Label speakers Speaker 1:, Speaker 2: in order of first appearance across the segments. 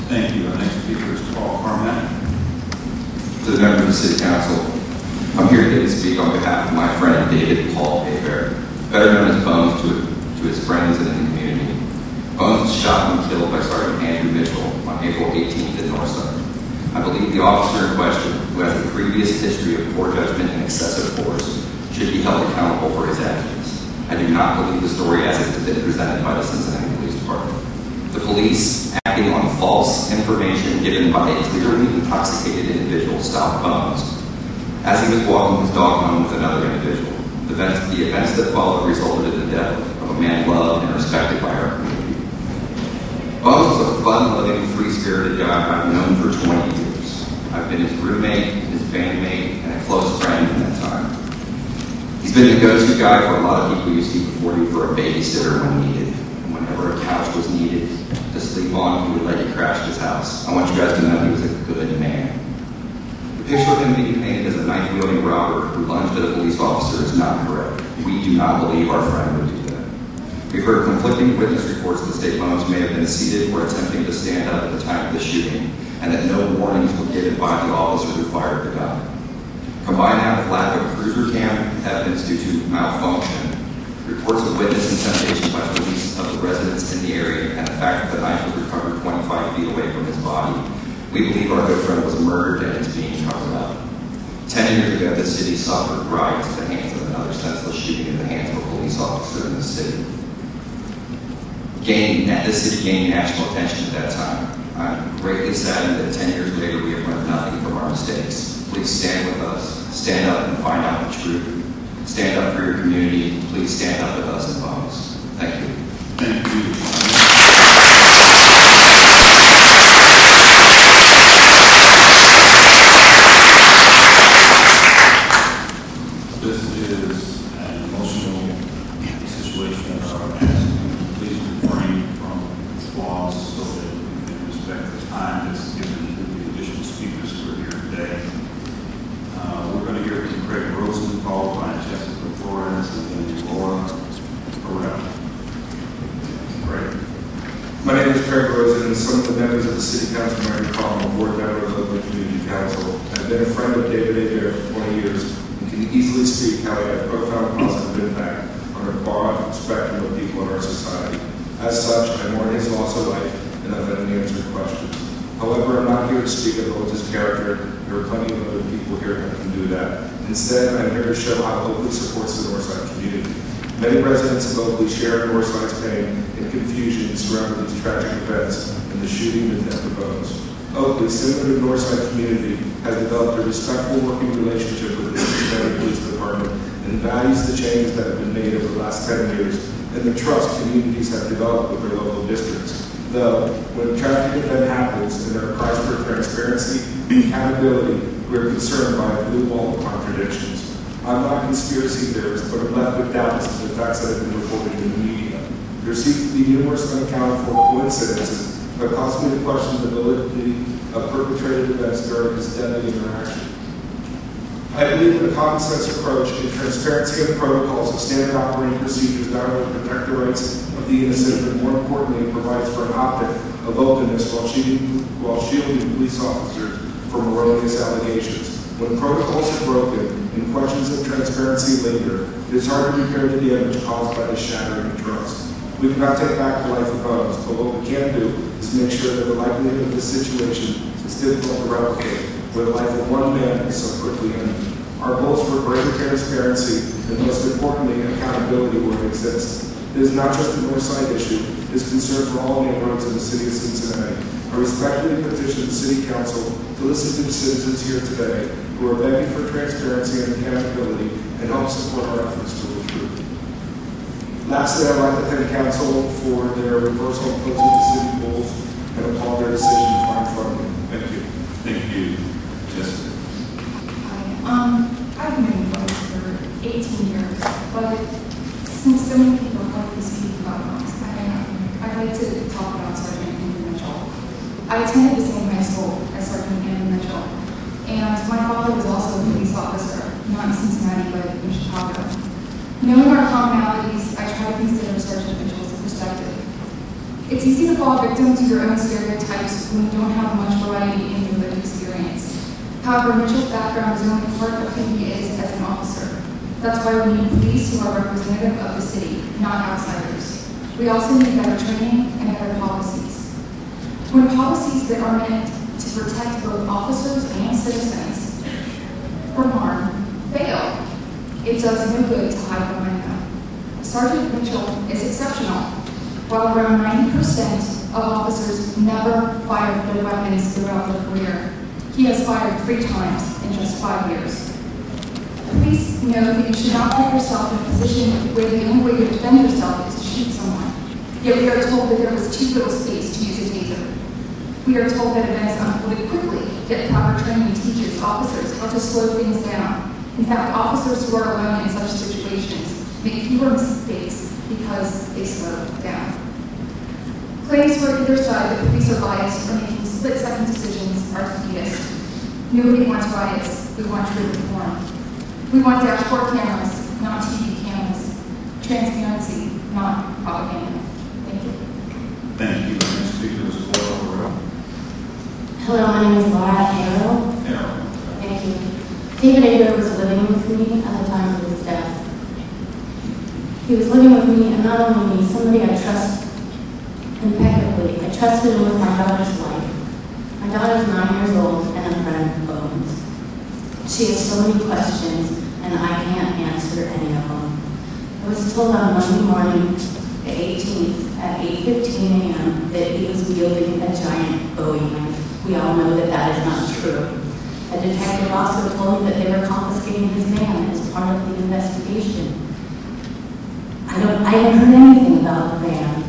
Speaker 1: Thank you. Our next speaker is Carmack.
Speaker 2: To the members of the City Council, I'm here today to speak on behalf of my friend David Paul Beherns, better known as Bones to his friends and in the community. Bones was shot and killed by Sergeant Andrew Mitchell on April 18th in Northside. I believe the officer in question, who has a previous history of poor judgment and excessive force, should be held accountable for his actions. I do not believe the story as it has been presented by the Cincinnati Police Department. The police, acting on false information given by a clearly intoxicated individual, stopped Bones as he was walking his dog home with another individual. The events that followed resulted in the death of a man loved and respected by our community. Bones was a fun-loving, free-spirited guy I've known for 20 years. I've been his roommate, his bandmate, and a close friend in that time. He's been the go-to guy for a lot of people you see before you for a babysitter when needed. And whenever a couch was needed to sleep on, he would let you crash his house. I want you guys to know he was a good man. The picture of him being painted as a knife-wielding robber who lunged at a police officer is not correct. We do not believe our friend would do that. We've heard conflicting witness reports that state Bones may have been seated or attempting to stand up at the time of the shooting, and that no warnings were given by the officer who fired the gun. Combine that with lack of cruiser cam evidence due to malfunction, reports of witness intimidation by police of the residents in the area, and the fact that the knife was recovered 25 feet away from his body, we believe our good friend was murdered and is being covered up. 10 years ago, the city suffered riots at the hands of another senseless shooting at the hands of a police officer in the city. The city gained national attention at that time. I'm greatly saddened that 10 years later we have learned nothing from our mistakes. Please stand with us. Stand up and find out the truth. Stand up for your community. Please stand up with us in Bones. Thank you.
Speaker 1: Thank you. This is an emotional situation. I'm asking please refrain from applause so that we can respect the time that's given to the additional speakers who are here today. We're going to hear from Craig Rosenthal, Jessica Flores, and then Harrell. Great.
Speaker 3: My name is Craig Rosen, and some of the members of the City Council might recall I'm a board member of the Oakland Community Council. I've been a friend of David Beherns for 20 years and can easily speak how he had a profound positive impact on a broad spectrum of people in our society. As such, I mourn his loss of life and I've been answering questions. However, I'm not here to speak about his character. There are plenty of other people here that can do that. Instead, I'm here to show how Oakley supports the Northside community. Many residents of Oakley share Northside's pain and confusion surrounding these tragic events and the shooting and death of Bones. Oakley, similar to the Northside community, has developed a respectful working relationship with the Cincinnati Police Department and values the changes that have been made over the last 10 years and the trust communities have developed with their local districts. Though, when a traffic event happens and there are cries for transparency and accountability, we are concerned by a blue wall of contradictions. I'm not a conspiracy theorist, but I'm left with doubts of the facts that have been reported in the media. There seems to be numerous unaccounted for coincidences that cause me to question the validity of perpetrated events during this deadly interaction. I believe in a common sense approach in transparency of protocols and standard operating procedures not only protect the rights of the innocent, but more importantly, it provides for an optic of openness while shielding police officers from erroneous allegations. When protocols are broken and questions of transparency linger, it is hard to repair the damage caused by the shattering of trust. We cannot take back the life of Bones, but what we can do is make sure that the likelihood of this situation is difficult to replicate, where the life of one man is so quickly ended. Our goals for greater transparency and most importantly, accountability where it exists. It is not just a Northside issue, it is concern for all neighborhoods in the city of Cincinnati. I respectfully petition the City Council to listen to the citizens here today who are begging for transparency and accountability and help support our efforts to recruit. Lastly, I'd like to thank Council for their reversal of closing the city goals and applaud their decision to find funding. Thank you.
Speaker 1: Thank you, Jessica.
Speaker 4: Hi. I've been in Flores for 18 years, but since so many people help me speak about Bones, I'd like to talk about Sergeant Andrew Mitchell. I attended the same high school as Sergeant Andrew Mitchell, and my father was also a police officer, not in Cincinnati, but in Chicago. Knowing our commonalities, I try to consider Sergeant Mitchell's perspective. It's easy to fall victim to your own stereotypes when you However, Mitchell's background is only part of who he is as an officer. That's why we need police who are representative of the city, not outsiders. We also need better training and better policies. When policies that are meant to protect both officers and citizens from harm fail, it does no good to hide behind them. Sergeant Mitchell is exceptional. While around 90% of officers never fired their weapons throughout their career, he has fired 3 times in just 5 years. Police know that you should not put yourself in a position where the only way to defend yourself is to shoot someone. Yet we are told that there was too little space to use a taser. We are told that events unfolded quickly, yet proper training teaches officers how to slow things down. In fact, officers who are alone in such situations make fewer mistakes because they slow down. Claims for either side that police are biased or making split-second decisions are defeatist. Nobody wants riots. We want true reform. We want dashboard cameras, not TV cameras. Transparency, not propaganda. Thank you.
Speaker 1: Thank you. Next speaker is Flores.
Speaker 5: Hello, my name is Harrell.
Speaker 1: Harrell.
Speaker 5: Thank you. David Ager was living with me at the time of his death. He was living with me, and not only me, somebody I trust impeccably. I trusted him with my daughter's life. My daughter's 9 years old and a friend of Bones. She has so many questions, and I can't answer any of them. I was told on Monday morning, the 18th, at 8:15 a.m., that he was wielding a giant Bowie knife. We all know that that is not true. A detective also told me that they were confiscating his van as part of the investigation. I haven't heard anything about the van.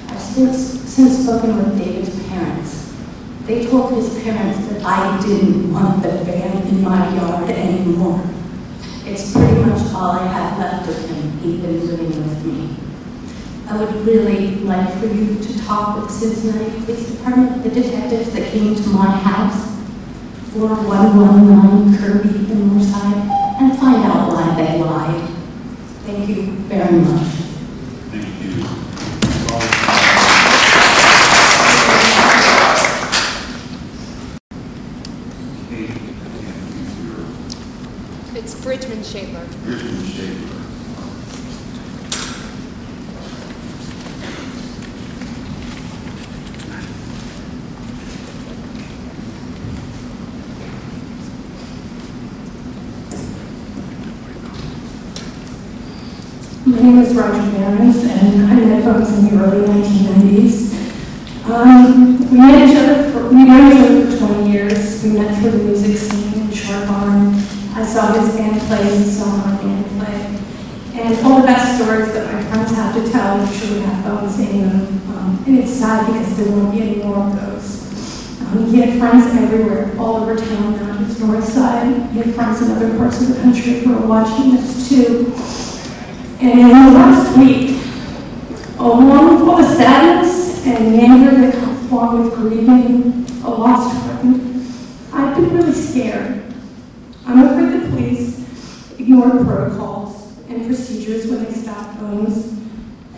Speaker 5: I've since spoken with David's parents. They told his parents that I didn't want the van in my yard anymore. It's pretty much all I had left of him. He'd been living with me. I would really like for you to talk with Cincinnati Police Department, the detectives that came to my house, 4119 Kirby in Moorside, and find out why they lied. Thank you very much.
Speaker 1: Thank you.
Speaker 6: It's Bridgman Schaefer.
Speaker 1: Bridgman Schaefer.
Speaker 7: My name is Rigel Beherns, and I met Bones in the early 1990s. We know each other for 20 years. We met through the music scene in Short Barn. I saw his band play, he saw my band play. And all the best stories that my friends have to tell, I'm sure we have Bones in them. And it's sad because there won't be any more of those. He had friends everywhere, all over town, not just north side. He had friends in other parts of the country who were watching this too. And in the last week, along with all the sadness and the anger that comes along with grieving a lost friend, I've been really scared. I'm afraid the police ignored protocols and procedures when they stopped Bones.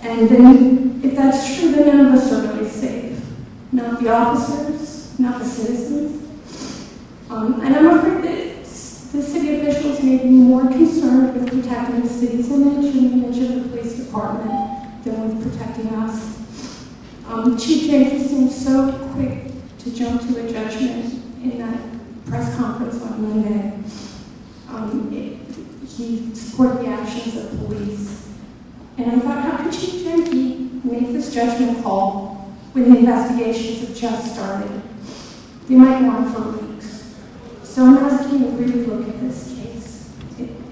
Speaker 7: And then, if that's true, then none of us are really safe. Not the officers, not the citizens. And I'm afraid that the city officials may be more concerned with protecting the city's image and the image of the police department than with protecting us. Chief Jenkins seemed so quick to jump to a judgment in that press conference on Monday. He supported the actions of police. And I thought, how could Chief Jenkins make this judgment call when the investigations have just started? They might go on for weeks. So I'm asking you to really look at this case.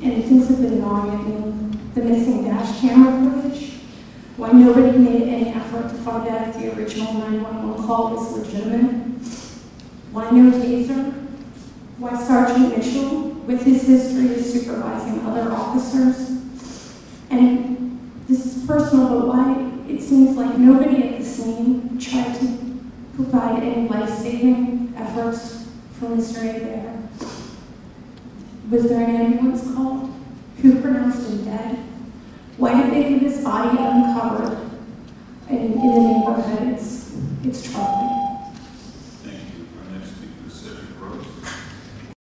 Speaker 7: And things have been gnawing at me. The missing dash camera footage, why nobody made any effort to find out if the original 911 call was legitimate, why no taser, why Sergeant Mitchell, with his history of supervising other officers, and this is personal, but why it seems like nobody at the scene tried to provide any life-saving efforts for Mr. Adair. Was there an ambulance called? Who pronounced him dead? Why did they leave his body uncovered in the neighborhood? It's troubling.